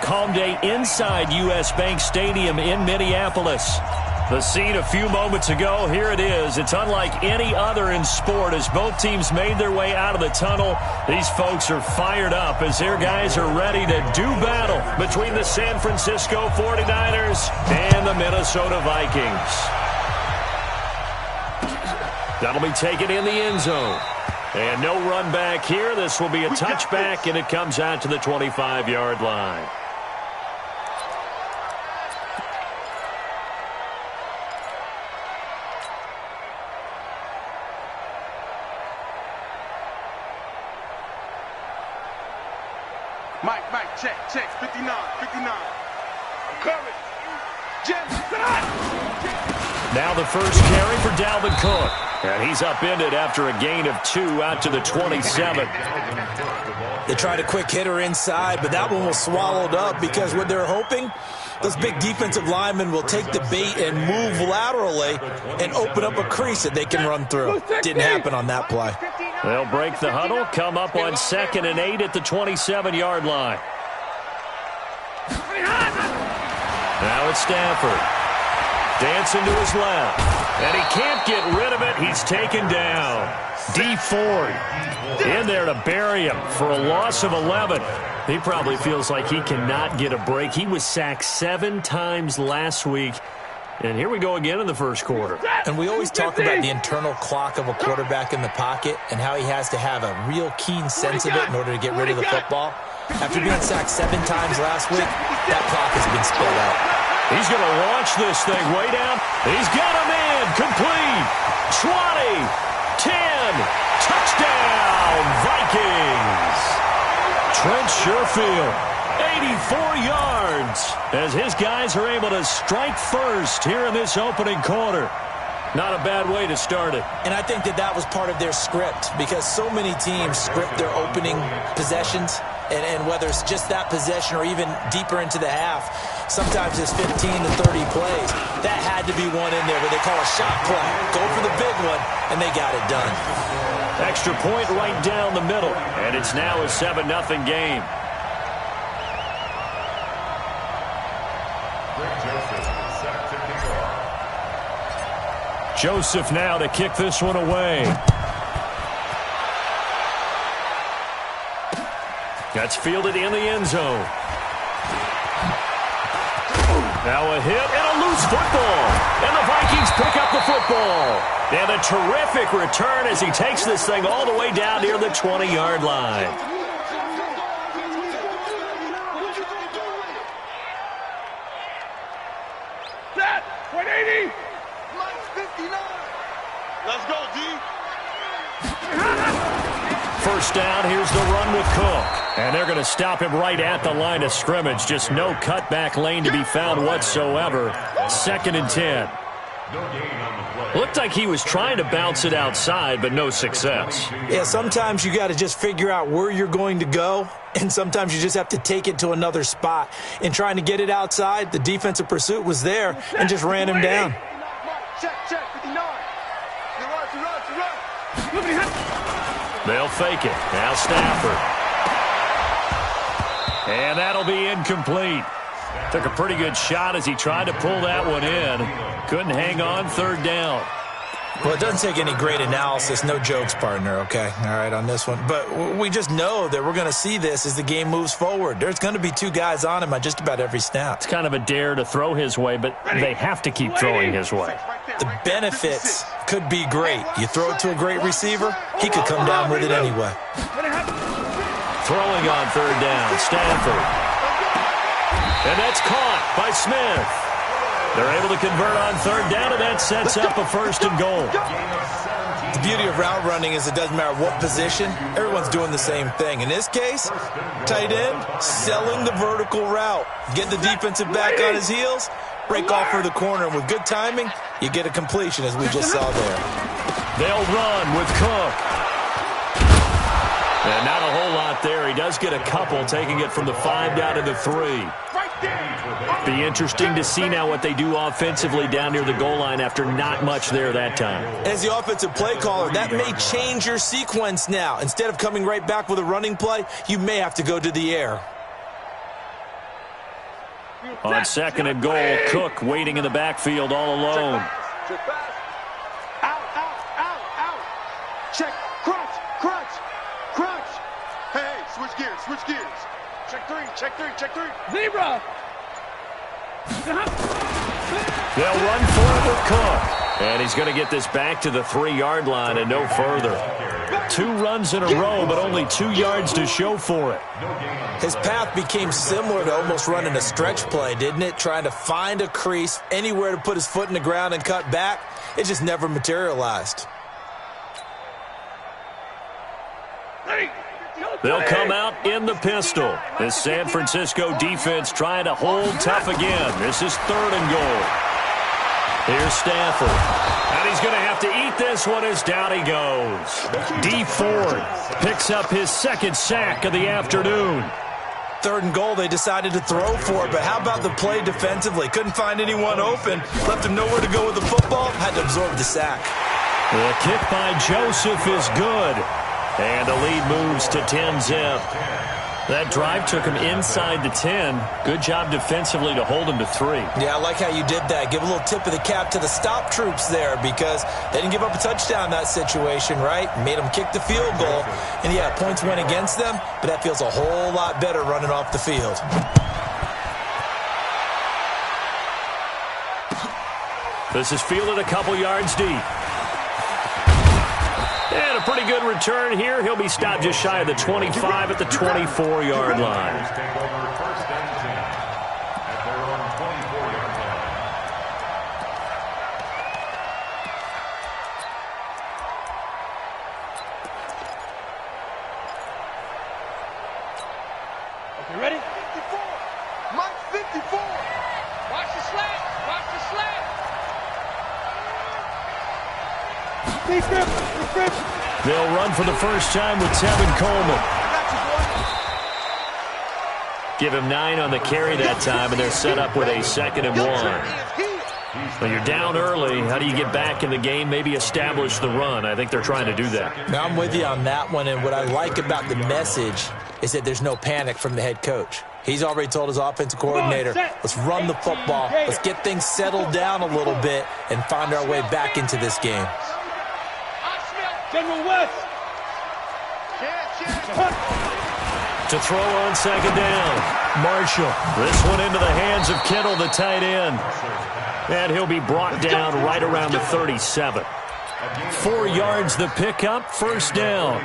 calm day inside U.S. Bank Stadium in Minneapolis. The scene a few moments ago, here it is. It's unlike any other in sport as both teams made their way out of the tunnel. These folks are fired up as their guys are ready to do battle between the San Francisco 49ers and the Minnesota Vikings. That'll be taken in the end zone. And no run back here. This will be a touchback, and it comes out to the 25-yard line. Mike, check, 59. I'm coming. Now the first carry for Dalvin Cook. And he's upended after a gain of 2 out to the 27. They tried a quick hitter inside, but that one was swallowed up because what they're hoping, those big defensive linemen will take the bait and move laterally and open up a crease that they can run through. Didn't happen on that play. They'll break the huddle, come up on 2nd and 8 at the 27-yard line. Now it's Stafford. Dancing to his left. And he can't get rid of it. He's taken down. D Ford in there to bury him for a loss of 11. He probably feels like he cannot get a break. He was sacked 7 times last week. And here we go again in the first quarter. And we always talk about the internal clock of a quarterback in the pocket and how he has to have a real keen sense of it in order to get rid of the football. After being sacked 7 times last week, that clock has been spilled out. He's going to launch this thing way down. He's got him in. Complete. 20. 10. Touchdown, Vikings. Trent Sherfield, 84 yards, as his guys are able to strike first here in this opening quarter. Not a bad way to start it. And I think that was part of their script because so many teams script their opening possessions. And whether it's just that possession or even deeper into the half, sometimes it's 15 to 30 plays. That had to be one in there where they call a shot play. Go for the big one, and they got it done. Extra point right down the middle, and it's now a 7-0 game. Joseph now to kick this one away. That's fielded in the end zone. Now a hit and a loose football. And the Vikings pick up the football. And a terrific return as he takes this thing all the way down near the 20-yard line. Set, 180. Mike's 59. Let's go, D. First down, here's the run with Cook. And they're going to stop him right at the line of scrimmage. Just no cutback lane to be found whatsoever. 2nd and 10. Looked like he was trying to bounce it outside, but no success. Yeah, sometimes you got to just figure out where you're going to go, and sometimes you just have to take it to another spot. In trying to get it outside, the defensive pursuit was there and just ran him down. Check, 59. Run. They'll fake it. Now Stafford. And that'll be incomplete. Took a pretty good shot as he tried to pull that one in. Couldn't hang on, 3rd down. Well, it doesn't take any great analysis. No jokes, partner, okay? All right, on this one. But we just know that we're going to see this as the game moves forward. There's going to be 2 guys on him on just about every snap. It's kind of a dare to throw his way, but they have to keep throwing his way. The benefits could be great. You throw it to a great receiver, he could come down with it anyway. Throwing on 3rd down, Stanford. And that's caught by Smith. They're able to convert on 3rd down, and that sets up a 1st and goal. The beauty of route running is it doesn't matter what position, everyone's doing the same thing. In this case, tight end, selling the vertical route. Get the defensive back on his heels, break off for the corner, and with good timing, you get a completion as we just saw there. They'll run with Cook. And not a whole lot there. He does get a couple, taking it from the 5 down to the 3. Be interesting to see now what they do offensively down near the goal line after not much there that time. As the offensive play caller, that may change your sequence now. Instead of coming right back with a running play, you may have to go to the air. On second and goal, Cook waiting in the backfield all alone. Check pass. Out, out, out, out. Check, crunch, crunch, crunch. Hey, switch gears, switch gears. Check three, check three, check three. Zebra. They'll run for it with Cook. And he's going to get this back to the 3-yard line and no further. 2 runs in a row, but only 2 yards to show for it. His path became similar to almost running a stretch play, didn't it? Trying to find a crease, anywhere to put his foot in the ground and cut back. It just never materialized. They'll come out in the pistol. This San Francisco defense trying to hold tough again. This is 3rd and goal. Here's Stafford. And he's going to have to eat this one as down he goes. D Ford picks up his 2nd sack of the afternoon. 3rd and goal, they decided to throw for it, but how about the play defensively? Couldn't find anyone open, left him nowhere to go with the football, had to absorb the sack. The kick by Joseph is good. And the lead moves to 10-zip. That drive took him inside the 10. Good job defensively to hold him to 3. Yeah, I like how you did that. Give a little tip of the cap to the stop troops there because they didn't give up a touchdown in that situation, right? Made them kick the field goal. And, yeah, points went against them, but that feels a whole lot better running off the field. This is fielded a couple yards deep. And a pretty good return here. He'll be stopped just shy of the 25 at the 24-yard line. Okay, ready? 54. Mike 54. Watch the slant. Watch the slant. They'll run for the first time with Tevin Coleman. Give him 9 on the carry that time, and they're set up with a 2nd and 1. When you're down early, how do you get back in the game, maybe establish the run? I think they're trying to do that. Now, I'm with you on that one, and what I like about the message is that there's no panic from the head coach. He's already told his offensive coordinator, let's run the football, let's get things settled down a little bit and find our way back into this game. General West. To throw on 2nd down, Marshall. This one into the hands of Kittle, the tight end. And he'll be brought down right around the 37. 4 yards the pickup, 1st down.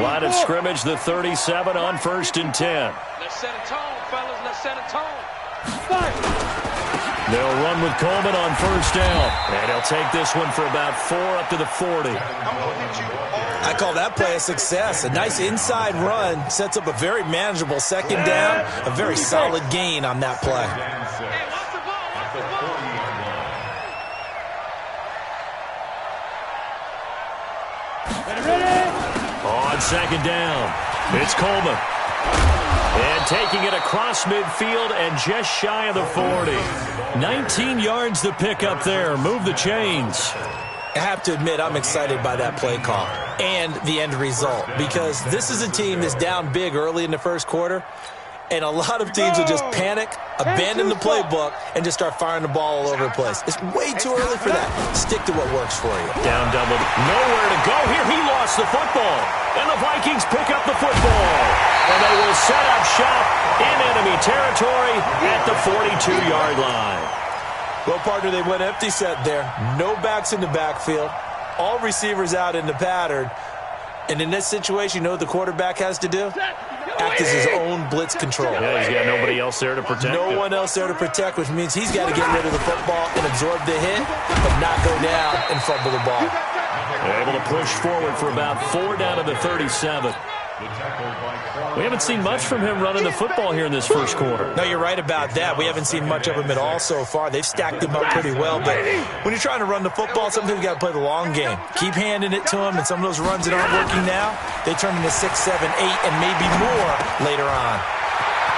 Line of scrimmage, the 37 on 1st and 10. Let's set a tone, fellas. Let's set a tone. They'll run with Coleman on 1st down. And he'll take this one for about 4 up to the 40. I call that play a success. A nice inside run sets up a very manageable 2nd down. A very solid gain on that play. Hey, watch the ball. Watch the ball. On 2nd down, it's Coleman. And taking it across midfield and just shy of the 40. 19 yards the pick up there. Move the chains. I have to admit, I'm excited by that play call and the end result because this is a team that's down big early in the 1st quarter, and a lot of teams will just panic, abandon the playbook, and just start firing the ball all over the place. It's way too early for that. Stick to what works for you. Down double. Nowhere to go here. He lost the football. And the Vikings pick up the football. And they will set up shop in enemy territory at the 42-yard line. Well, partner, they went empty set there. No backs in the backfield. All receivers out in the pattern. And in this situation, you know what the quarterback has to do? Act as his own blitz control. Yeah, he's got nobody else there to protect No him. one else there to protect, which means he's got to get rid of the football and absorb the hit, but not go down and fumble the ball. Able to push forward for about 4 down to the 37. We haven't seen much from him running the football here in this 1st quarter. No, you're right about that. We haven't seen much of him at all so far. They've stacked him up pretty well, but when you're trying to run the football, sometimes you got to play the long game. Keep handing it to him, and some of those runs that aren't working now, they turn into 6, 7, 8, and maybe more later on.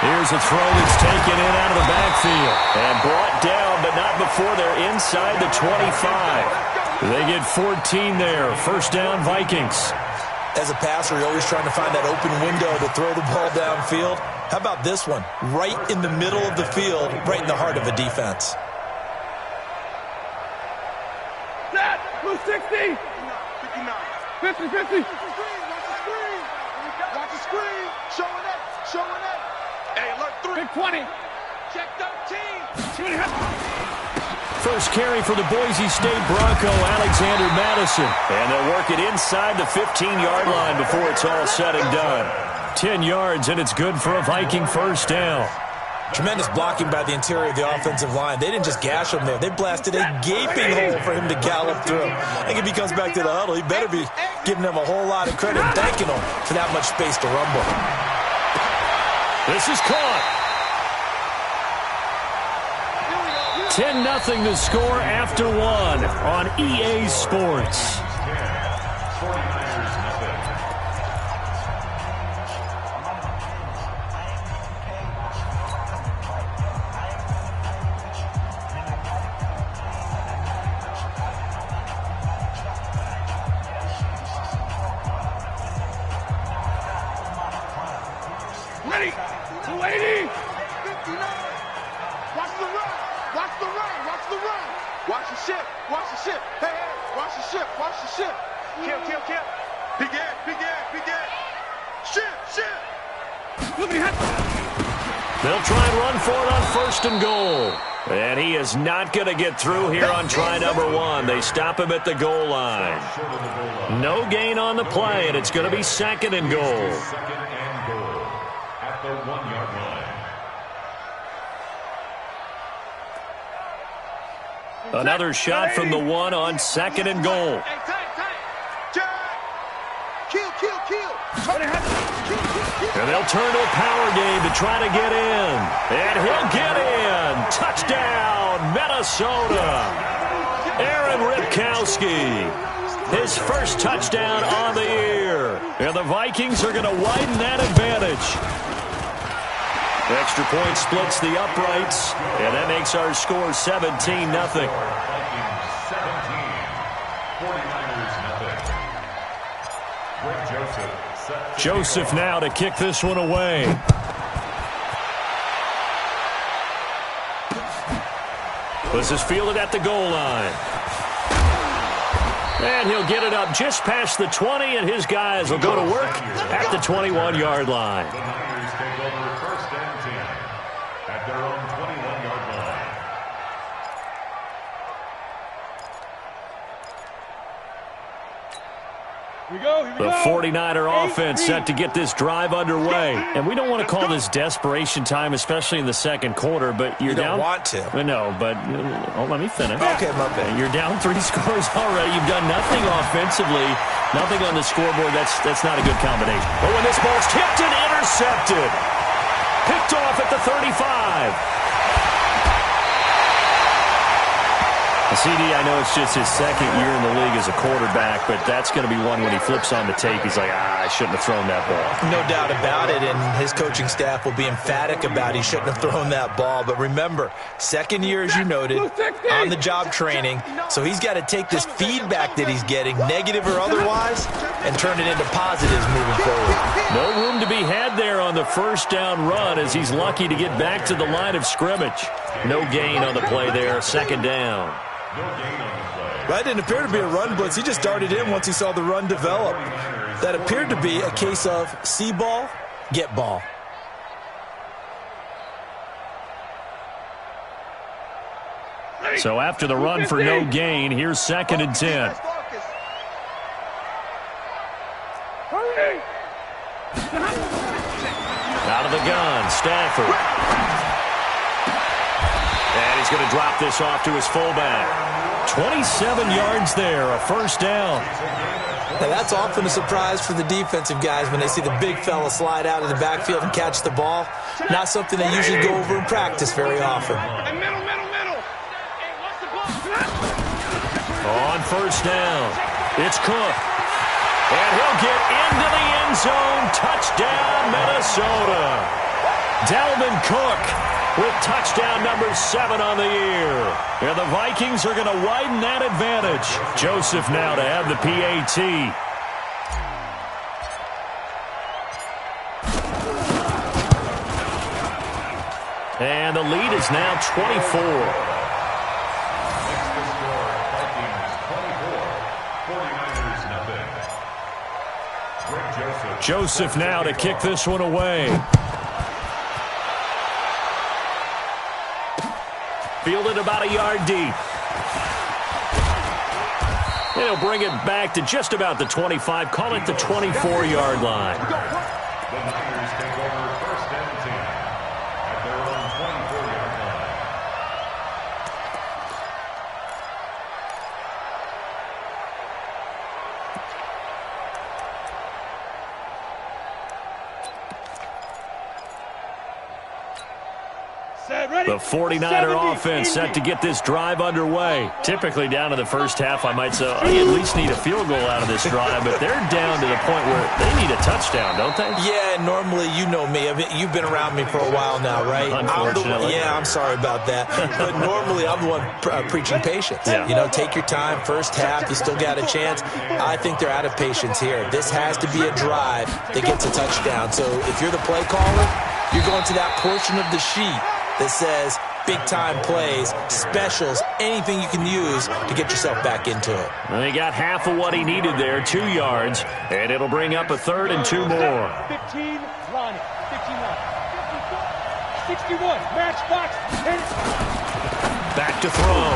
Here's a throw that's taken in out of the backfield and brought down, but not before they're inside the 25. They get 14 there. 1st down, Vikings. As a passer, you're always trying to find that open window to throw the ball downfield. How about this one? Right in the middle of the field, right in the heart of a defense. Set! Blue 60! 59. 50, 50! Watch the screen. Showing it. Showing it. Hey, alert 3. Big 20! Check 13. First carry for the Boise State Bronco, Alexander Madison. And they'll work it inside the 15-yard line before it's all said and done. 10 yards, and it's good for a Viking first down. Tremendous blocking by the interior of the offensive line. They didn't just gash him there. They blasted a gaping hole for him to gallop through. I think if he comes back to the huddle, he better be giving them a whole lot of credit and thanking them for that much space to rumble. This is caught. 10-0 the score after one on EA Sports. Ready! 280! 59. Watch the run. Watch the run. Watch the run. Watch the ship. Watch the ship. Hey, hey. Watch the ship. Watch the ship. Kill, kill, kill. Big end. Big end. Big end. Ship. Ship. They'll try and run for it on first and goal. And he is not going to get through here on try number one. They stop him at the goal line. No gain on the play, and it's going to be second and goal. At the 1-yard line. Another shot from the one on second and goal. Hey, tight! Jack. Kill, kill, kill. And they'll turn to a power game to try to get in. And he'll get in. Touchdown, Minnesota. Aaron Ripkowski. His first touchdown on the year. And the Vikings are going to widen that advantage. Extra point splits the uprights, and that makes our score 17-0. Vikings 17, 49ers 0. Greg Joseph now to kick this one away. This is fielded at the goal line. And he'll get it up just past the 20, and his guys will go to work at the 21-yard line. The Niners take over first and 10 at their own 21-yard line. Here we go, The 49er offense set to get this drive underway. And we don't want to call this desperation time, especially in the second quarter, but you're down. You don't want to. No, but let me finish. Okay, my bad. You're down 3 scores already. You've done nothing offensively, nothing on the scoreboard. That's not a good combination. But when this ball's tipped and intercepted, picked off at the 35. CD, I know it's just his second year in the league as a quarterback, but that's going to be one when he flips on the tape. He's like, I shouldn't have thrown that ball. No doubt about it, and his coaching staff will be emphatic about he shouldn't have thrown that ball. But remember, second year, as you noted, on-the-job training, so he's got to take this feedback that he's getting, negative or otherwise, and turn it into positives moving forward. No room to be had there on the first down run as he's lucky to get back to the line of scrimmage. No gain on the play there, second down. No gain on the play. That didn't appear to be a run blitz. He just darted in once he saw the run develop. That appeared to be a case of see ball, get ball. So after the run for no gain, here's second and 10. Out of the gun, Stafford. And he's going to drop this off to his fullback. 27 yards there, a first down. Now that's often a surprise for the defensive guys when they see the big fella slide out of the backfield and catch the ball. Not something they usually go over in practice very often. Hey, middle! Hey, watch the ball! On first down, it's Cook. And he'll get into the end zone. Touchdown, Minnesota. Dalvin Cook with touchdown number 7 on the year. And the Vikings are going to widen that advantage. Joseph now to have the PAT. And the lead is now 24. Next to score, Vikings 24, 49ers nothing. Greg Joseph now to kick this one away. Fielded about a yard deep. And he'll bring it back to just about the 25. Call it the 24-yard line. The Niners take over first and 10 at their own 24-yard line. The 49er offense set to get this drive underway. Typically down to the first half, I might say, oh, you at least need a field goal out of this drive, but they're down to the point where they need a touchdown, don't they? Yeah, normally, you know me. I mean, you've been around me for a while now, right? Unfortunately. I'm sorry about that. But normally, I'm the one preaching patience. Yeah. You know, take your time. First half, you still got a chance. I think they're out of patience here. This has to be a drive that gets a touchdown. So if you're the play caller, you're going to that portion of the sheet that says big-time plays, specials, anything you can use to get yourself back into it. Well, he got half of what he needed there, 2 yards, and it'll bring up a 3rd and 2 more. 15, Ronnie. 51. 61, match box. Back to throw.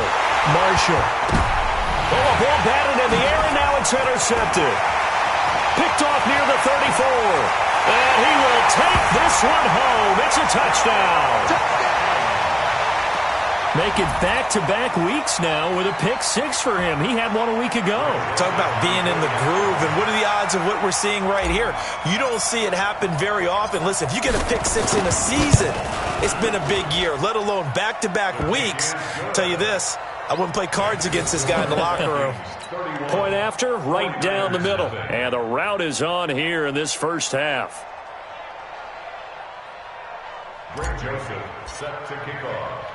Marshall. Oh, a ball batted in the air, and now it's intercepted. Picked off near the 34. And he will take this one home. It's a touchdown. Make it back-to-back weeks now with a pick 6 for him. He had one a week ago. Talk about being in the groove, and what are the odds of what we're seeing right here? You don't see it happen very often. Listen, if you get a pick 6 in a season, it's been a big year, let alone back-to-back weeks. Tell you this, I wouldn't play cards against this guy in the locker room. Point after, right down the middle. And the route is on here in this first half. Greg Joseph set to kick off.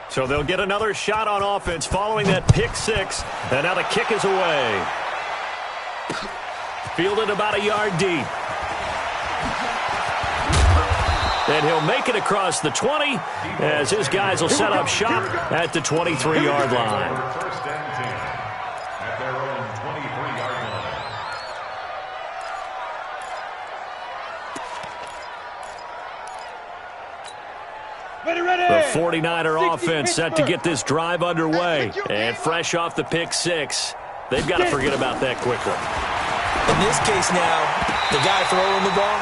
So they'll get another shot on offense following that pick 6. And now the kick is away. Fielded about a yard deep. And he'll make it across the 20 as his guys will set up shop at the 23-yard line. First and 10 at their own 23-yard line. The 49er offense set to get this drive underway. And fresh off the pick 6. They've got to forget about that quickly. In this case now, the guy throwing the ball,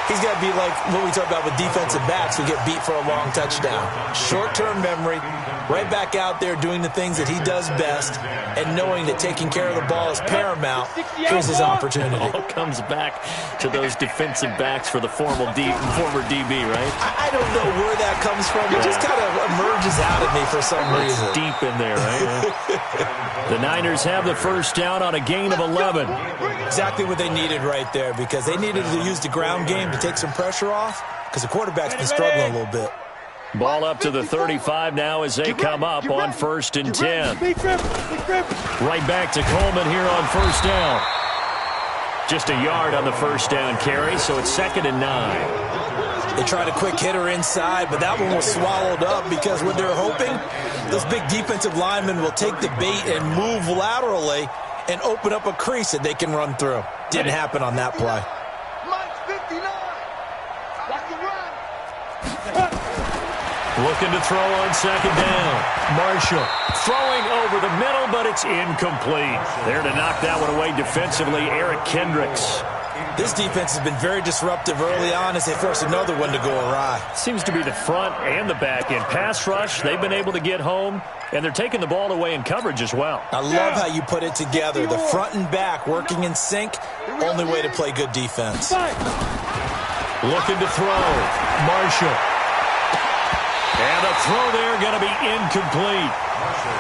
he's got to be like what we talk about with defensive backs who get beat for a long touchdown. Short-term memory, right back out there doing the things that he does best, and knowing that taking care of the ball is paramount. Here's his opportunity. All comes back to those defensive backs for the former DB, right? I don't know where that comes from. It just kind of emerges out of me for some reason. It's deep in there, right? The Niners have the first down on a gain of 11. Exactly what they needed right there, because they needed to use the ground game to take some pressure off, because the quarterback's been struggling a little bit. Ball up to the 35 now as they come up on 1st and 10. Right back to Coleman here on first down. Just a yard on the first down carry, so it's 2nd and 9. They tried a quick hitter inside, but that one was swallowed up because what they're hoping, those big defensive linemen will take the bait and move laterally and open up a crease that they can run through. Didn't happen on that play. Mike's 59. Watch the run. Looking to throw on 2nd down. Marshall throwing over the middle, but it's incomplete. There to knock that one away defensively, Eric Kendricks. This defense has been very disruptive early on as they force another one to go awry. Seems to be the front and the back end. Pass rush, they've been able to get home, and they're taking the ball away in coverage as well. I love how you put it together. The front and back working in sync, only way to play good defense. Looking to throw. Marshall. And the throw there going to be incomplete.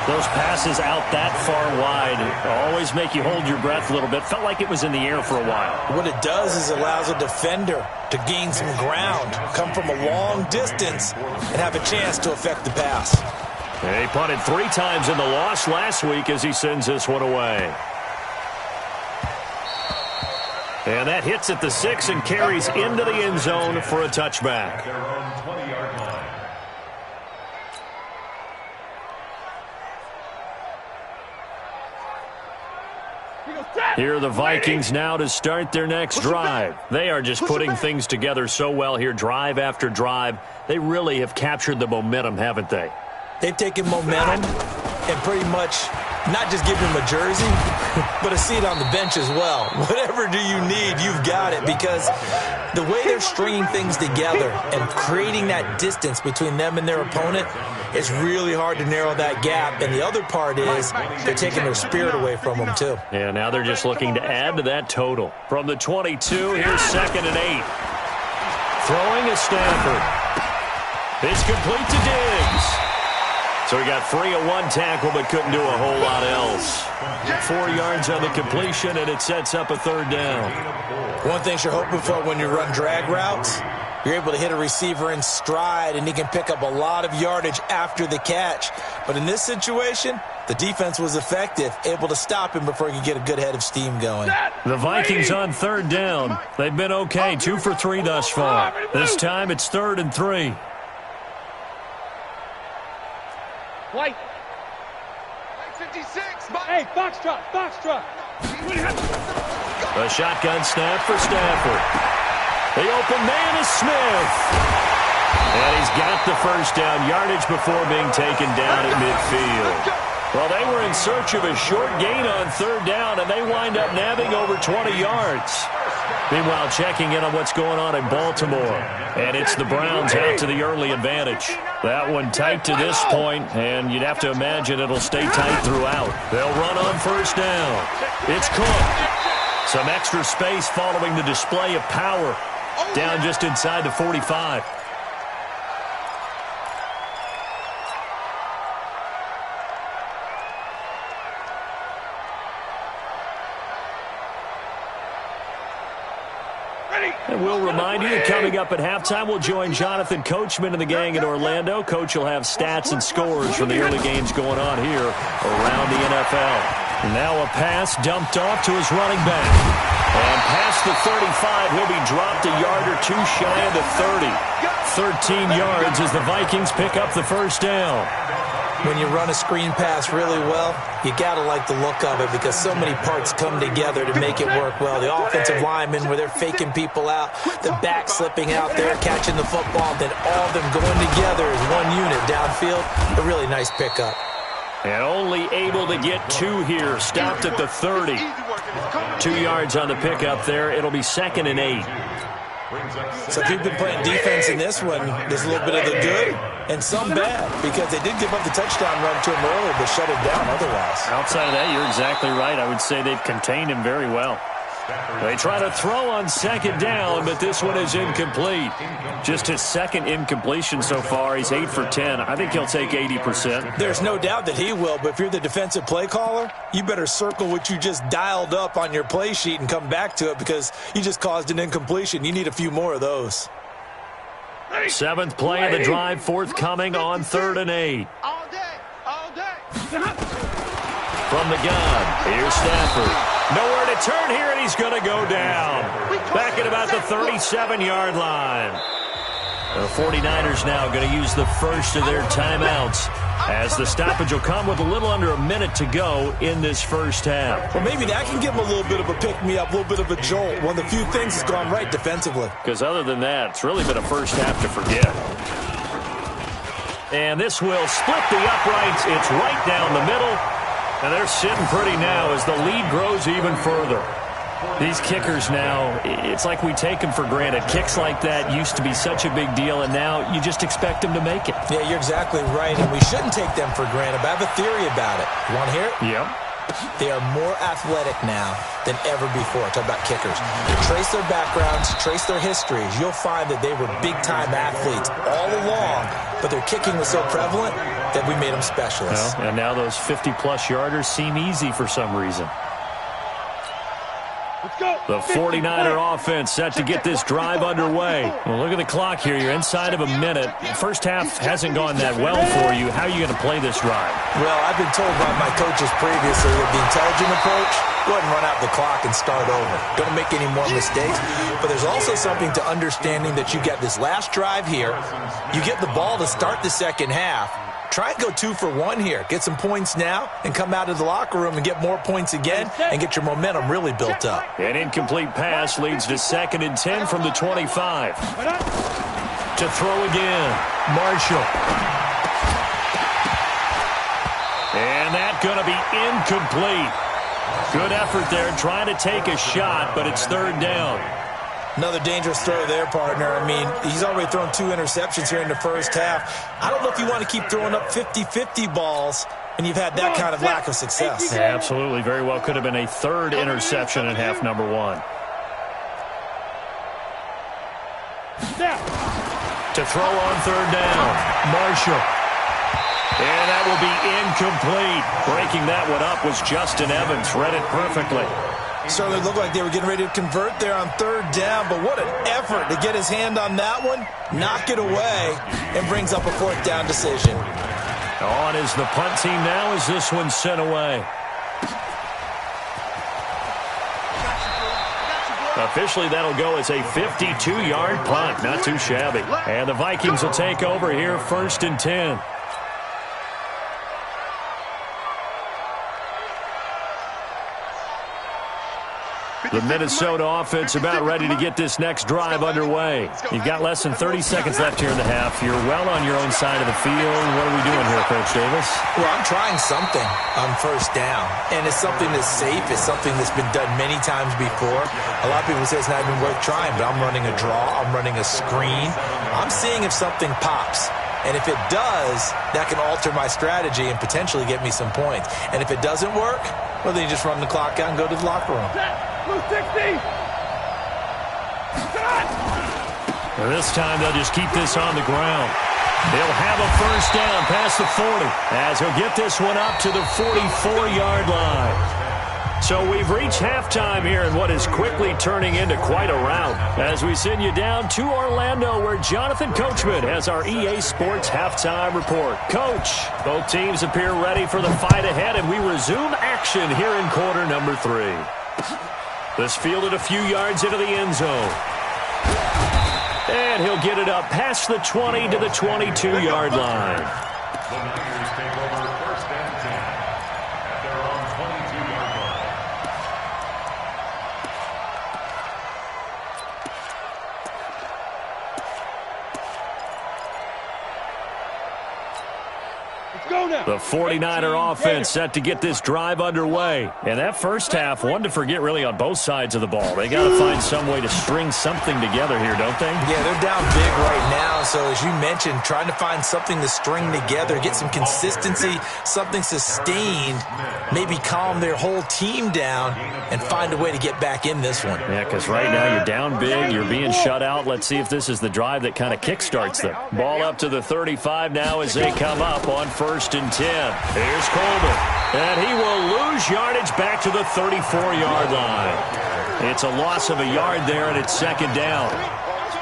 Those passes out that far wide always make you hold your breath a little bit. Felt like it was in the air for a while. What it does is it allows a defender to gain some ground, come from a long distance, and have a chance to affect the pass. He punted 3 times in the loss last week as he sends this one away. And that hits at the 6 and carries into the end zone for a touchback. Their own 20-yard line. Here are the Vikings now to start their next drive. They are just putting things together so well here, drive after drive. They really have captured the momentum, haven't they? They've taken momentum and pretty much not just give him a jersey, but a seat on the bench as well. Whatever do you need, you've got it, because the way they're stringing things together and creating that distance between them and their opponent, it's really hard to narrow that gap. And the other part is they're taking their spirit away from them, too. Yeah, now they're just looking to add to that total. From the 22, here's 2nd and 8. Throwing a Stafford. It's complete to Diggs. So he got free of one tackle but couldn't do a whole lot else. 4 yards on the completion, and it sets up a 3rd down. One thing you're hoping for when you run drag routes, you're able to hit a receiver in stride, and he can pick up a lot of yardage after the catch. But in this situation, the defense was effective, able to stop him before he could get a good head of steam going. The Vikings on 3rd down. They've been okay, 2 for 3 thus far. This time it's 3rd and 3. White. 56. Hey, Foxtrot, Foxtrot. A shotgun snap for Stafford. The open man is Smith. And he's got the 1st down, yardage before being taken down at midfield. Well, they were in search of a short gain on 3rd down, and they wind up nabbing over 20 yards. Meanwhile, checking in on what's going on in Baltimore. And it's the Browns out to the early advantage. That one tight to this point, and you'd have to imagine it'll stay tight throughout. They'll run on 1st down. It's Cook. Some extra space following the display of power. Down just inside the 45. And we'll remind you, coming up at halftime, we'll join Jonathan Coachman and the gang in Orlando. Coach will have stats and scores from the early games going on here around the NFL. Now a pass dumped off to his running back. And past the 35, he'll be dropped a yard or 2 shy of the 30. 13 yards as the Vikings pick up the 1st down. When you run a screen pass really well, you got to like the look of it because so many parts come together to make it work well. The offensive linemen, where they're faking people out, the back slipping out there, catching the football, then all of them going together as one unit downfield. A really nice pickup. And only able to get 2 here. Stopped at the 30. 2 yards on the pickup there. It'll be 2nd and 8. So if you've been playing defense in this one, there's a little bit of the good and some bad because they did give up the touchdown run to him earlier but shut it down otherwise. Outside of that, you're exactly right. I would say they've contained him very well. They try to throw on 2nd down, but this one is incomplete. Just his 2nd incompletion so far. He's 8 for 10. I think he'll take 80%. There's no doubt that he will, but if you're the defensive play caller, you better circle what you just dialed up on your play sheet and come back to it because you just caused an incompletion. You need a few more of those. 7th play of the drive, forthcoming on 3rd and 8. All day, all day. From the gun, here's Stafford. Nowhere to turn here, and he's going to go down. Back at about the 37-yard line. The 49ers now going to use the first of their timeouts as the stoppage will come with a little under a minute to go in this 1st half. Well, maybe that can give them a little bit of a pick-me-up, a little bit of a jolt. One of the few things that's gone right defensively. Because other than that, it's really been a 1st half to forget. And this will split the uprights. It's right down the middle. And they're sitting pretty now as the lead grows even further. These kickers now, it's like we take them for granted. Kicks like that used to be such a big deal, and now you just expect them to make it. Yeah, you're exactly right, and we shouldn't take them for granted, but I have a theory about it. You want to hear it? Yep. They are more athletic now than ever before. Talk about kickers. Trace their backgrounds, trace their histories. You'll find that they were big-time athletes all along, but their kicking was so prevalent that we made them specialists. Well, and now those 50-plus yarders seem easy for some reason. The 49er offense set to get this drive underway. Well, look at the clock here. You're inside of a minute. The 1st half hasn't gone that well for you. How are you going to play this drive? Well, I've been told by my coaches previously that the intelligent approach, go ahead and run out the clock and start over. Don't make any more mistakes. But there's also something to understanding that you get this last drive here. You get the ball to start the 2nd half. try and go 2 for 1 here. Get some points now and come out of the locker room and get more points again and get your momentum really built up. An incomplete pass leads to 2nd and 10 from the 25. To throw again, Marshall. And that's going to be incomplete. Good effort there trying to take a shot, but it's 3rd down. Another dangerous throw there, partner. I mean, he's already thrown 2 interceptions here in the first half. I don't know if you want to keep throwing up 50-50 balls when you've had that kind of lack of success. Yeah, absolutely. Very well could have been a 3rd interception in half number 1. To throw on 3rd down, Marshall. And that will be incomplete. Breaking that one up was Justin Evans. Read it perfectly. Certainly looked like they were getting ready to convert there on 3rd down, but what an effort to get his hand on that one, knock it away, and brings up a 4th down decision. On is the punt team now as this one's sent away. Officially, that'll go as a 52-yard punt. Not too shabby. And the Vikings will take over here 1st and 10. The Minnesota offense about ready to get this next drive underway. You've got less than 30 seconds left here in the half. You're well on your own side of the field. What are we doing here, Coach Davis? Well, I'm trying something on 1st down, and it's something that's safe. It's something that's been done many times before. A lot of people say it's not even worth trying, but I'm running a draw. I'm running a screen. I'm seeing if something pops. And if it does, that can alter my strategy and potentially get me some points. And if it doesn't work, well, then you just run the clock out and go to the locker room. Well, this time they'll just keep this on the ground. They'll have a 1st down past the 40 as he'll get this one up to the 44-yard line. So we've reached halftime here in what is quickly turning into quite a rout as we send you down to Orlando where Jonathan Coachman has our EA Sports halftime report. Coach, both teams appear ready for the fight ahead, and we resume action here in quarter number 3. This fielded a few yards into the end zone. And he'll get it up past the 20 to the 22-yard line. The Niners take over 1st and 10 at their own 22-yard line. The 49er offense set to get this drive underway. And that first half, one to forget really on both sides of the ball. They got to find some way to string something together here, don't they? Yeah, they're down big right now. So as you mentioned, trying to find something to string together, get some consistency, something sustained, maybe calm their whole team down and find a way to get back in this one. Yeah, because right now you're down big, you're being shut out. Let's see if this is the drive that kind of kickstarts them. Ball up to the 35 now as they come up on 1st and 10. Here's Coleman, and he will lose yardage back to the 34-yard line. It's a loss of a yard there, and it's 2nd down.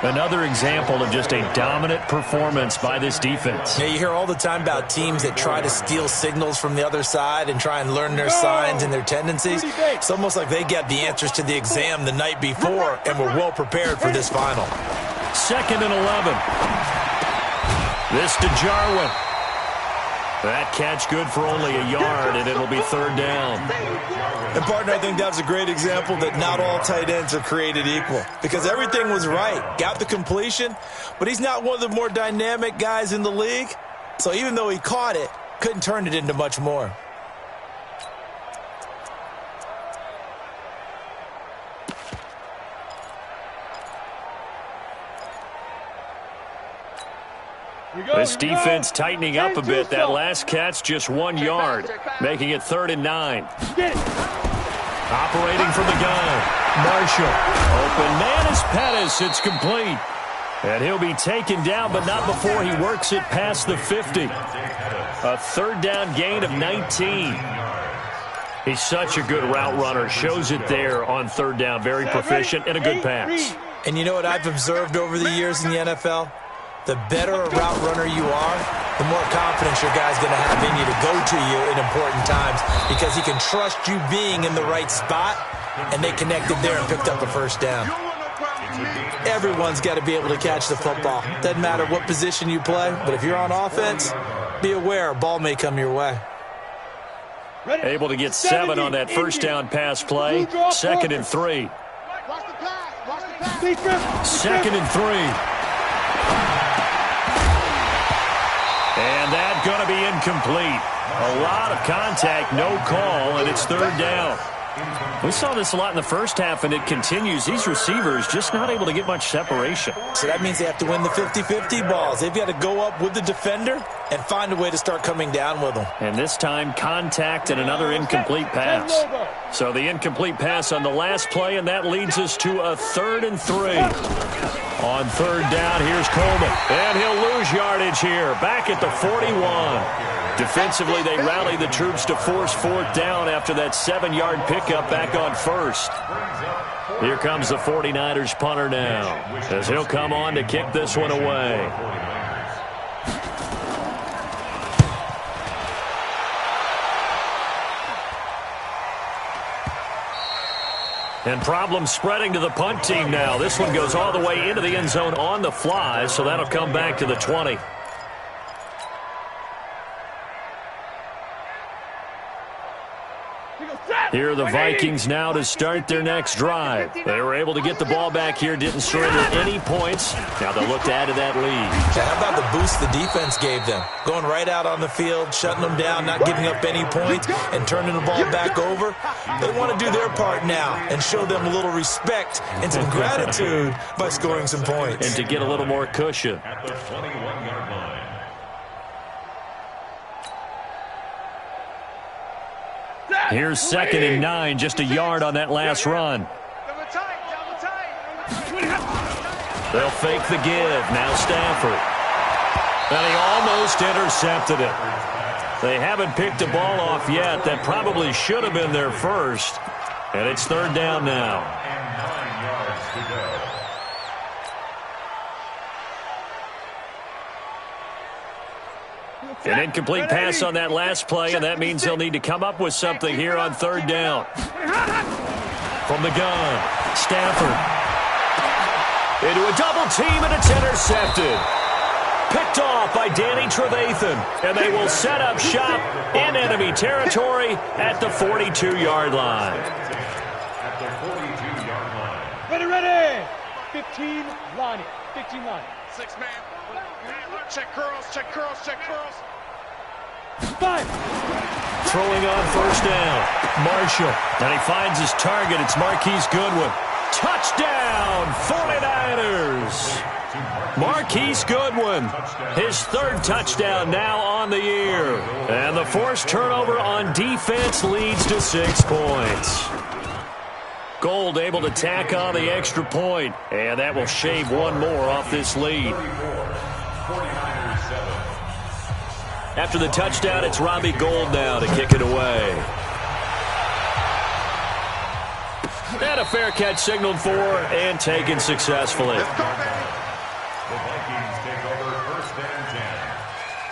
Another example of just a dominant performance by this defense. Yeah, you hear all the time about teams that try to steal signals from the other side and try and learn their signs and their tendencies. It's almost like they got the answers to the exam the night before and were well prepared for this final. 2nd and 11. This to Jarwin. That catch good for only a yard, and it'll be 3rd down. And, partner, I think that was a great example that not all tight ends are created equal because everything was right. Got the completion, but he's not one of the more dynamic guys in the league. So even though he caught it, couldn't turn it into much more. This defense tightening up a bit. That last catch just 1 yard, making it 3rd and 9. Operating from the gun, Marshall. Open man is Pettis. It's complete. And he'll be taken down, but not before he works it past the 50. A 3rd down gain of 19. He's such a good route runner. Shows it there on 3rd down. Very proficient and a good pass. And you know what I've observed over the years in the NFL? The better a route runner you are, the more confidence your guy's going to have in you to go to you in important times because he can trust you being in the right spot, and they connected there and picked up the 1st down. Everyone's got to be able to catch the football. Doesn't matter what position you play, but if you're on offense, be aware a ball may come your way. Able to get 7 on that first down pass play. 2nd and 3. Second and 3. And that's going to be incomplete. A lot of contact, no call, and it's 3rd down. We saw this a lot in the first half, and it continues. These receivers just not able to get much separation. So that means they have to win the 50-50 balls. They've got to go up with the defender and find a way to start coming down with them. And this time, contact and another incomplete pass. So the incomplete pass on the last play, and that leads us to a 3rd and 3. On 3rd down, here's Coleman. And he'll lose yardage here, back at the 41. Defensively, they rally the troops to force 4th down after that 7-yard pickup back on 1st. Here comes the 49ers punter now, as he'll come on to kick this one away. And problems spreading to the punt team now. This one goes all the way into the end zone on the fly, so that'll come back to the 20. Here are the Vikings now to start their next drive. They were able to get the ball back here, didn't surrender any points. Now they'll look to add to that lead. How about the boost the defense gave them? Going right out on the field, shutting them down, not giving up any points, and turning the ball back over. They want to do their part now and show them a little respect and some gratitude by scoring some points. And to get a little more cushion. At the 21-yard line. Here's 2nd and 9, just a yard on that last run. They'll fake the give. Now Stafford. And he almost intercepted it. They haven't picked the ball off yet. That probably should have been their first. And it's 3rd down now. And 9 yards to go. An incomplete pass on that last play, and that means they'll need to come up with something here on 3rd down. From the gun, Stafford. Into a double team, and it's intercepted. Picked off by Danny Trevathan, and they will set up shop in enemy territory at the 42-yard line. At the 42-yard line. Ready. 15 line. 6 man. Check curls, check curls, check curls. 5. Throwing on 1st down, Marshall. And he finds his target. It's Marquise Goodwin. Touchdown, 49ers. Marquise Goodwin, his 3rd touchdown now on the year. And the forced turnover on defense leads to 6 points. Gold able to tack on the extra point, and that will shave one more off this lead. After the touchdown, it's Robbie Gould now to kick it away. And a fair catch signaled for and taken successfully. The Vikings take over 1st and 10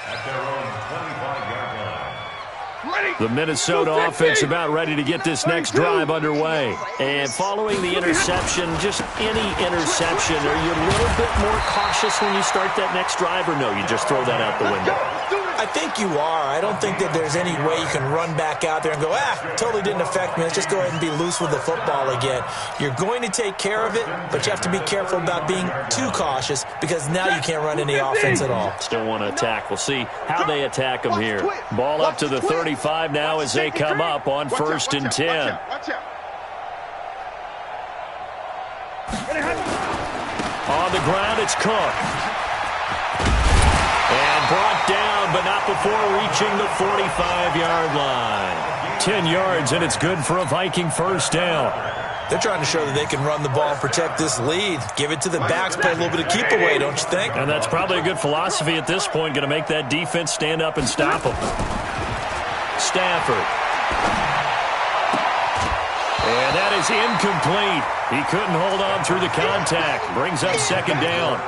at their own 25-yard line. The Minnesota offense about ready to get this next drive underway. And following the interception, just any interception, are you a little bit more cautious when you start that next drive, or no, you just throw that out the window? I think you are. I don't think that there's any way you can run back out there and go, totally didn't affect me. Let's just go ahead and be loose with the football again. You're going to take care of it, but you have to be careful about being too cautious because now you can't run any offense at all. Still want to attack. We'll see how they attack them here. Ball up to the 35 now as they come up on 1st and 10. On the ground, it's Cook. And brought down, but not before reaching the 45-yard line. 10 yards, and it's good for a Viking 1st down. They're trying to show that they can run the ball and protect this lead. Give it to the backs, play a little bit of keep away, don't you think? And that's probably a good philosophy at this point, going to make that defense stand up and stop them. Stafford. And that is incomplete. He couldn't hold on through the contact. Brings up 2nd down.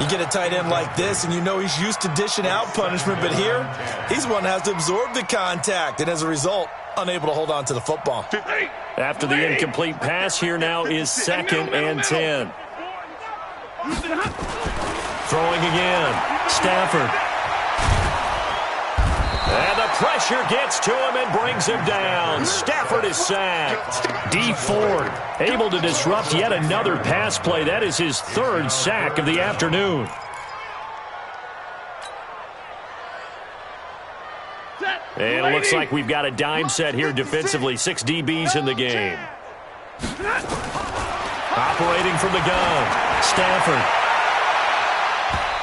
You get a tight end like this, and you know he's used to dishing out punishment, but here, he's one that has to absorb the contact, and as a result, unable to hold on to the football. After the incomplete pass, here now is 2nd and 10. Throwing again. Stafford. And the pressure gets to him and brings him down. Stafford is sacked. D Ford able to disrupt yet another pass play. That is his third sack of the afternoon. And it looks like we've got a dime set here defensively. 6 DBs in the game. Operating from the gun. Stafford.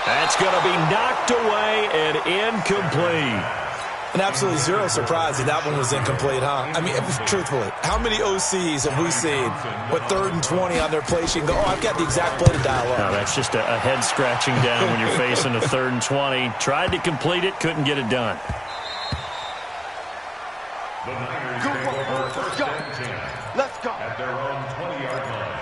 That's going to be knocked away and incomplete. And absolutely zero surprise that one was incomplete, huh? I mean, truthfully, how many OCs have we seen with 3rd and 20 on their play sheet and go, oh, I've got the exact play to dial up? No, that's just a head scratching down when you're facing a 3rd and 20. Tried to complete it, couldn't get it done. The Niners take over first and 10. Let's go. At their own 20-yard line.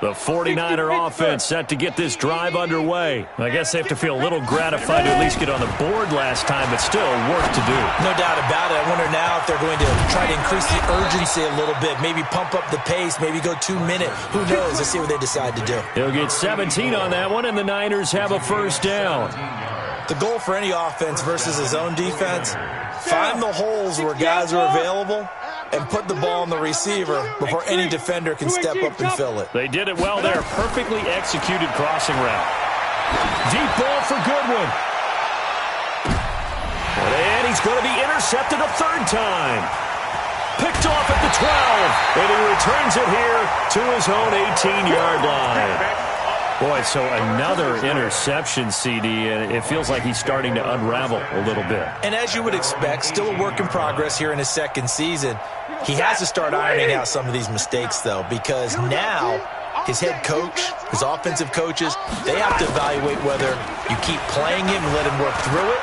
The 49er offense set to get this drive underway. I guess they have to feel a little gratified to at least get on the board last time, but still work to do. No doubt about it. I wonder now if they're going to try to increase the urgency a little bit, maybe pump up the pace, maybe go 2-minute. Who knows? Let's see what they decide to do. He'll get 17 on that one, and the Niners have a first down. The goal for any offense versus his own defense, find the holes where guys are available and put the ball on the receiver before any defender can step up and fill it. They did it well there. Perfectly executed crossing route. Deep ball for Goodwin. And he's going to be intercepted a 3rd time. Picked off at the 12. And he returns it here to his own 18-yard line. Boy, so another interception, CD, and it feels like he's starting to unravel a little bit. And as you would expect, still a work in progress here in his 2nd season. He has to start ironing out some of these mistakes, though, because now his head coach, his offensive coaches, they have to evaluate whether you keep playing him and let him work through it,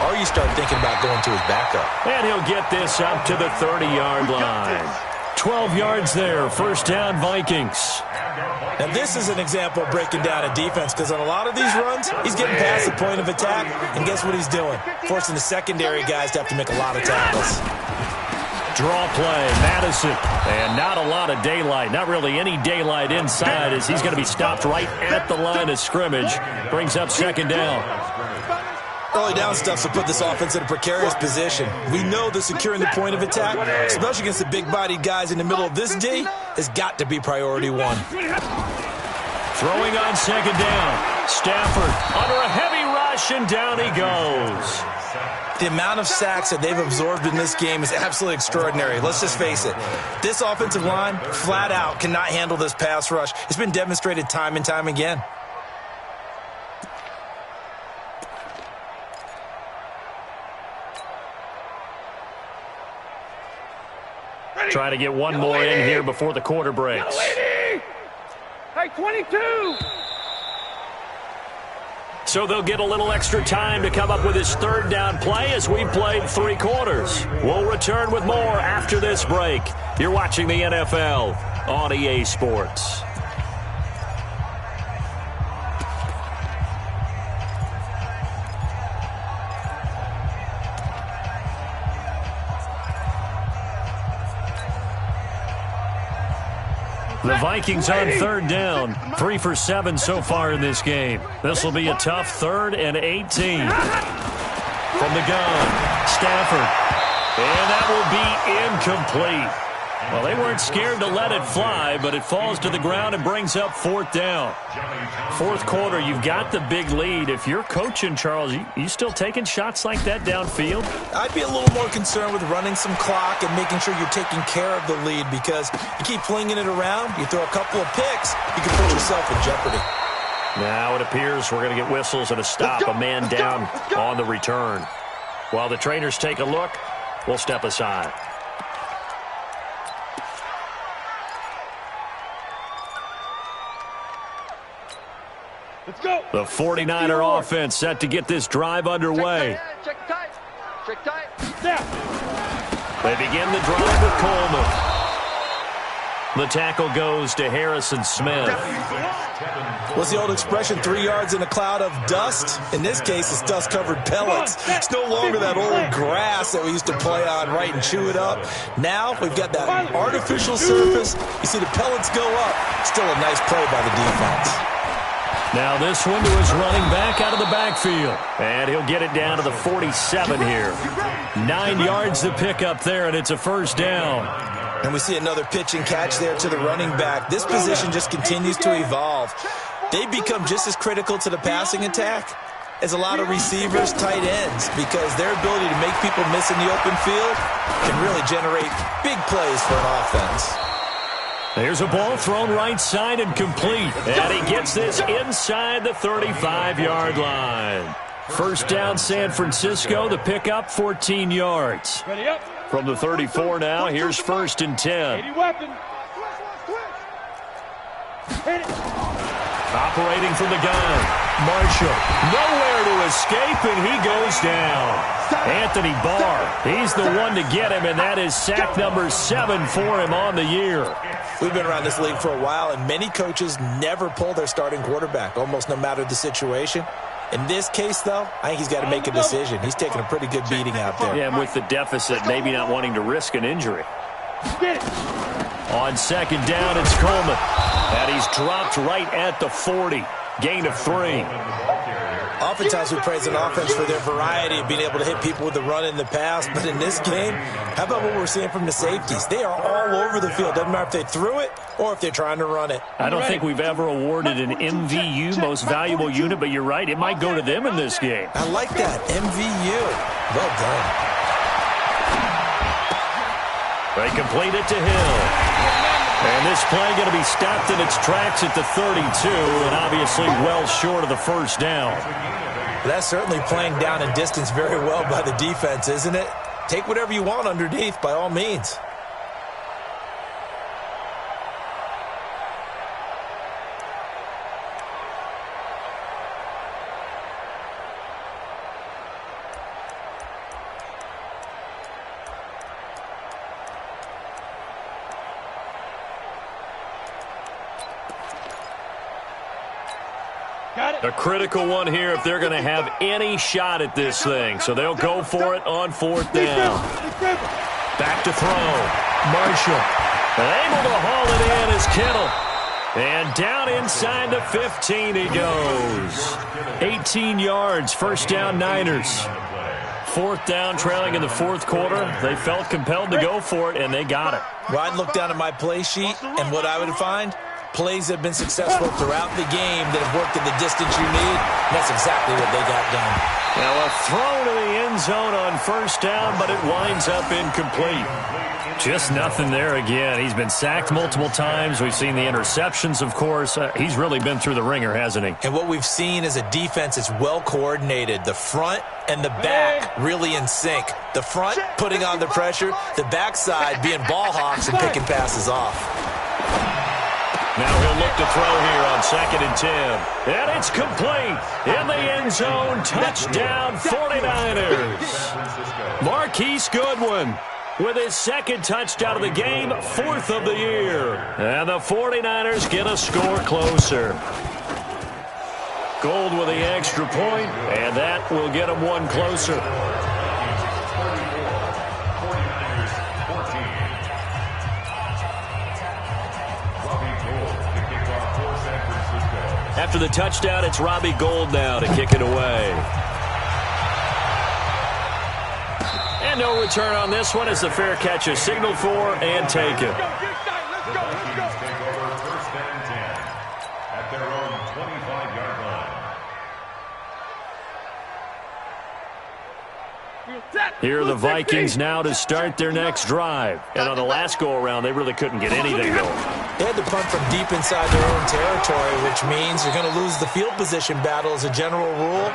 or you start thinking about going to his backup. And he'll get this up to the 30-yard line. 12 yards there, first down Vikings. Now this is an example of breaking down a defense, because on a lot of these runs, he's getting past the point of attack, and guess what he's doing? Forcing the secondary guys to have to make a lot of tackles. Draw play, Madison, and not a lot of daylight, not really any daylight inside, as he's going to be stopped right at the line of scrimmage. Brings up 2nd down. Early down stuff will put this offense in a precarious position. We know that securing the point of attack, especially against the big-bodied guys in the middle of this D, has got to be priority 1. Throwing on 2nd down. Stafford under a heavy rush, and down he goes. The amount of sacks that they've absorbed in this game is absolutely extraordinary. Let's just face it. This offensive line, flat out, cannot handle this pass rush. It's been demonstrated time and time again. Try to get one more in here before the quarter breaks. Hey, 22! So they'll get a little extra time to come up with his 3rd down play as we've played 3 quarters. We'll return with more after this break. You're watching the NFL on EA Sports. The Vikings on 3rd down. 3 for 7 so far in this game. This will be a tough 3rd and 18. From the gun, Stafford. And that will be incomplete. Well, they weren't scared to let it fly, but it falls to the ground and brings up 4th down. 4th quarter, you've got the big lead. If you're coaching, Charles, you still taking shots like that downfield? I'd be a little more concerned with running some clock and making sure you're taking care of the lead, because you keep flinging it around, you throw a couple of picks, you can put yourself in jeopardy. Now it appears we're going to get whistles and a stop, a man down on the return. While the trainers take a look, we'll step aside. Let's go. The 49er offense set to get this drive underway. Check tight. Check tight. Snap. They begin the drive with Coleman. The tackle goes to Harrison Smith. What's the old expression, 3 yards in a cloud of dust? In this case, it's dust-covered pellets. It's no longer that old grass that we used to play on, right, and chew it up. Now we've got that artificial surface. You see the pellets go up. Still a nice play by the defense. Now this one to his running back out of the backfield. And he'll get it down to the 47 here. 9 yards to pick up there, and it's a first down. And we see another pitch and catch there to the running back. This position just continues to evolve. They become just as critical to the passing attack as a lot of receivers, tight ends, because their ability to make people miss in the open field can really generate big plays for an offense. There's a ball thrown right side and complete. And he gets this inside the 35-yard line. First down, San Francisco. The pickup, 14 yards. Ready up. From the 34 now, here's 1st and 10. 80 weapon. Hit it. Operating from the gun. Marshall. Nowhere to escape, and he goes down. Anthony Barr. He's the one to get him, and that is sack number 7 for him on the year. We've been around this league for a while, and many coaches never pull their starting quarterback, almost no matter the situation. In this case, though, I think he's got to make a decision. He's taking a pretty good beating out there. Yeah, and with the deficit, maybe not wanting to risk an injury. On second down, it's Coleman. And he's dropped right at the 40. Gain of 3. Oftentimes we praise an offense for their variety of being able to hit people with the run in the pass. But in this game, how about what we're seeing from the safeties? They are all over the field. Doesn't matter if they threw it or if they're trying to run it. I don't think we've ever awarded an MVU, most valuable unit, but you're right. It might go to them in this game. I like that. MVU. Well done. They complete it to Hill. And this play going to be stopped in its tracks at the 32, and obviously well short of the first down. That's certainly playing down and distance very well by the defense, isn't it? Take whatever you want underneath, by all means. A critical one here if they're going to have any shot at this thing. So they'll go for it on 4th down. Back to throw. Marshall. Able to haul it in is Kittle. And down inside the 15 he goes. 18 yards, first down Niners. 4th down, trailing in the 4th quarter. They felt compelled to go for it, and they got it. Well, I'd look down at my play sheet, and what I would find, plays have been successful throughout the game that have worked in the distance you need. And that's exactly what they got done. Now a throw to the end zone on 1st down, but it winds up incomplete. Just nothing there again. He's been sacked multiple times. We've seen the interceptions, of course. He's really been through the ringer, hasn't he? And what we've seen is a defense that's well coordinated. The front and the back really in sync. The front putting on the pressure, the backside being ball hawks and picking passes off. Now he'll look to throw here on 2nd and 10. And it's complete. In the end zone, touchdown 49ers. Marquise Goodwin with his 2nd touchdown of the game, 4th of the year. And the 49ers get a score closer. Gold with the extra point, and that will get them one closer. After the touchdown, it's Robbie Gould now to kick it away. And no return on this one as the fair catch is signaled for and taken. Here are the Vikings now to start their next drive. And on the last go-around, they really couldn't get anything going. They had to punt from deep inside their own territory, which means they're going to lose the field position battle as a general rule.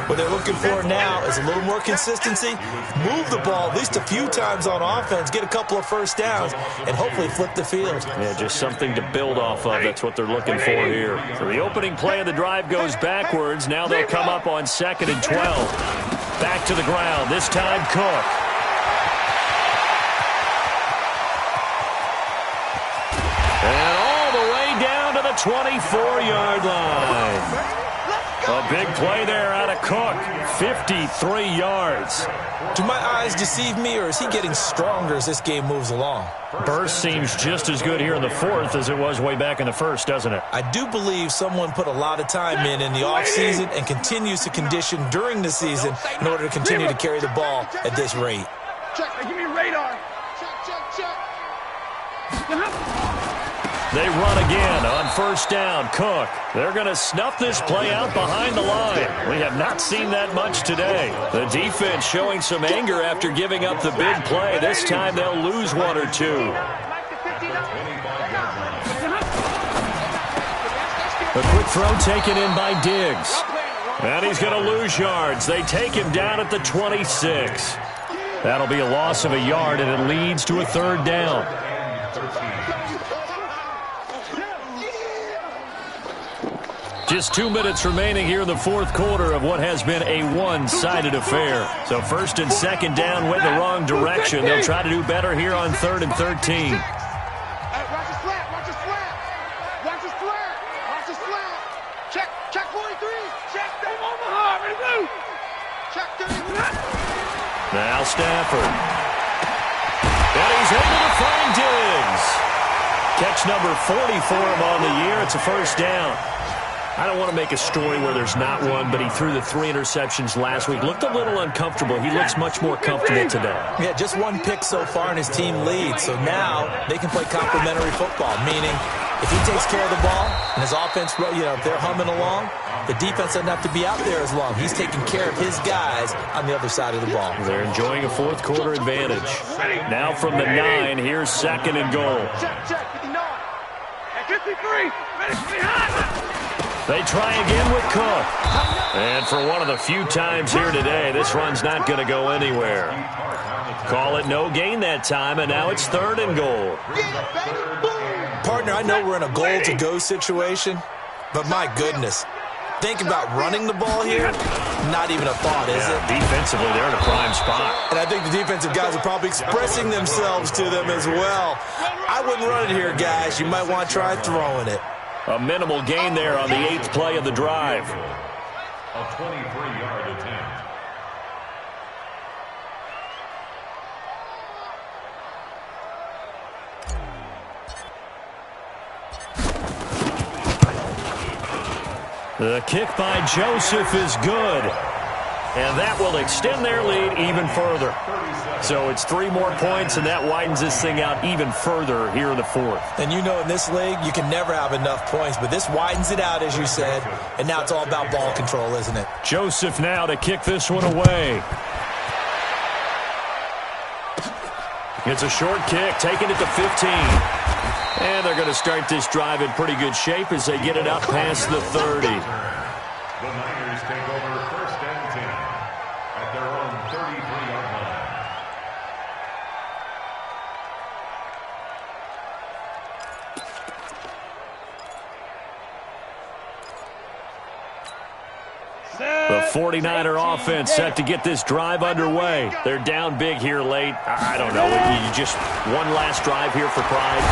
What they're looking for now is a little more consistency, move the ball at least a few times on offense, get a couple of first downs, and hopefully flip the field. Yeah, just something to build off of. That's what they're looking for here. So the opening play of the drive goes backwards. Now they'll come up on 2nd and 12. Back to the ground, this time Cook. 24-yard line. A big play there out of Cook. 53 yards. Do my eyes deceive me, or is he getting stronger as this game moves along? Burst seems just as good here in the fourth as it was way back in the first, doesn't it? I do believe someone put a lot of time in the offseason and continues to condition during the season in order to continue to carry the ball at this rate. Check, give me radar. They run again on first down. Cook. They're going to snuff this play out behind the line. We have not seen that much today. The defense showing some anger after giving up the big play. This time they'll lose one or two. A quick throw taken in by Diggs. And he's going to lose yards. They take him down at the 26. That'll be a loss of a yard, and it leads to a third down. Just 2 minutes remaining here in the fourth quarter of what has been a one-sided affair. So first and second down went the wrong direction. They'll try to do better here on 3rd and 13. Watch the slant. Watch the slant. Watch the slant. Watch the slant. Check 43. Check them. Omaha, ready to move. Check 33. Now Stafford. And he's able to find Diggs. Catch number 40 for him on the year. It's a first down. I don't want to make a story where there's not one, but he threw the 3 interceptions last week. Looked a little uncomfortable. He looks much more comfortable today. Yeah, just one pick so far and his team leads. So now they can play complementary football, meaning if he takes care of the ball and his offense, if they're humming along, the defense doesn't have to be out there as long. He's taking care of his guys on the other side of the ball. They're enjoying a fourth quarter advantage. Now from the 9, here's 2nd and goal. Check 59. At 53, ready behind. They try again with Cook. And for one of the few times here today, this run's not going to go anywhere. Call it no gain that time, and now it's 3rd and goal. Partner, I know we're in a goal-to-go situation, but my goodness, think about running the ball here. Not even a thought, is it? Defensively, they're in a prime spot. And I think the defensive guys are probably expressing themselves to them as well. I wouldn't run it here, guys. You might want to try throwing it. A minimal gain there on the 8th play of the drive. A 23-yard attempt. The kick by Joseph is good. And that will extend their lead even further. So it's 3 more points, and that widens this thing out even further here in the fourth. And you know in this league, you can never have enough points, but this widens it out, as you said, and now it's all about ball control, isn't it? Joseph now to kick this one away. It's a short kick, taking it to 15. And they're going to start this drive in pretty good shape as they get it up past the 30. The Niners take over 1st and 10 at their own 33-yard line. The 49er offense set to get this drive underway. They're down big here late. I don't know. You just one last drive here for pride.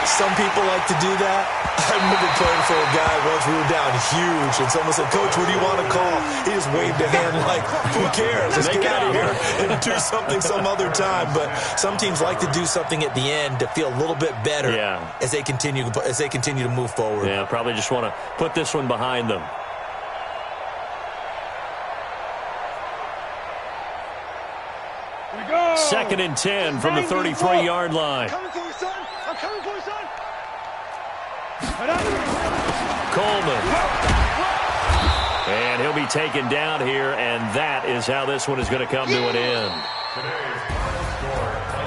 Some people like to do that. I remember playing for a guy once. We were down huge, and someone said, "Coach, what do you want to call?" He just waved a hand like, "Who cares? Let's get out of here and do something some other time." But some teams like to do something at the end to feel a little bit better as they continue to move forward. Yeah, probably just want to put this one behind them. Here we go. 2nd and 10 from the 33-yard line. Coming for you, son. I'm coming for you, son. Coleman. And he'll be taken down here, and that is how this one is going to come to an end.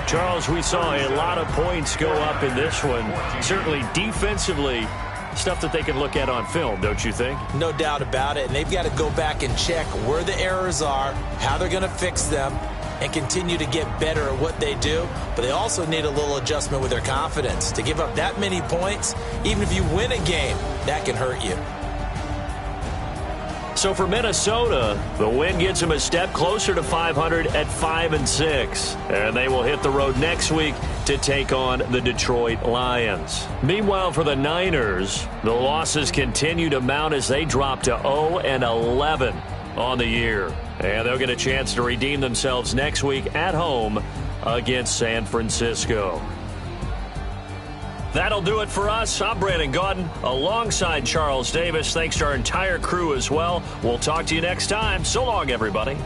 Charles, we saw a lot of points go up in this one. Certainly defensively, stuff that they can look at on film, don't you think? No doubt about it, and they've got to go back and check where the errors are, how they're going to fix them, and continue to get better at what they do. But they also need a little adjustment with their confidence. To give up that many points, even if you win a game, that can hurt you. So for Minnesota, the win gets them a step closer to 500 at 5-6. And they will hit the road next week to take on the Detroit Lions. Meanwhile, for the Niners, the losses continue to mount as they drop to 0-11 on the year. And they'll get a chance to redeem themselves next week at home against San Francisco. That'll do it for us. I'm Brandon Gaudin alongside Charles Davis. Thanks to our entire crew as well. We'll talk to you next time. So long, everybody.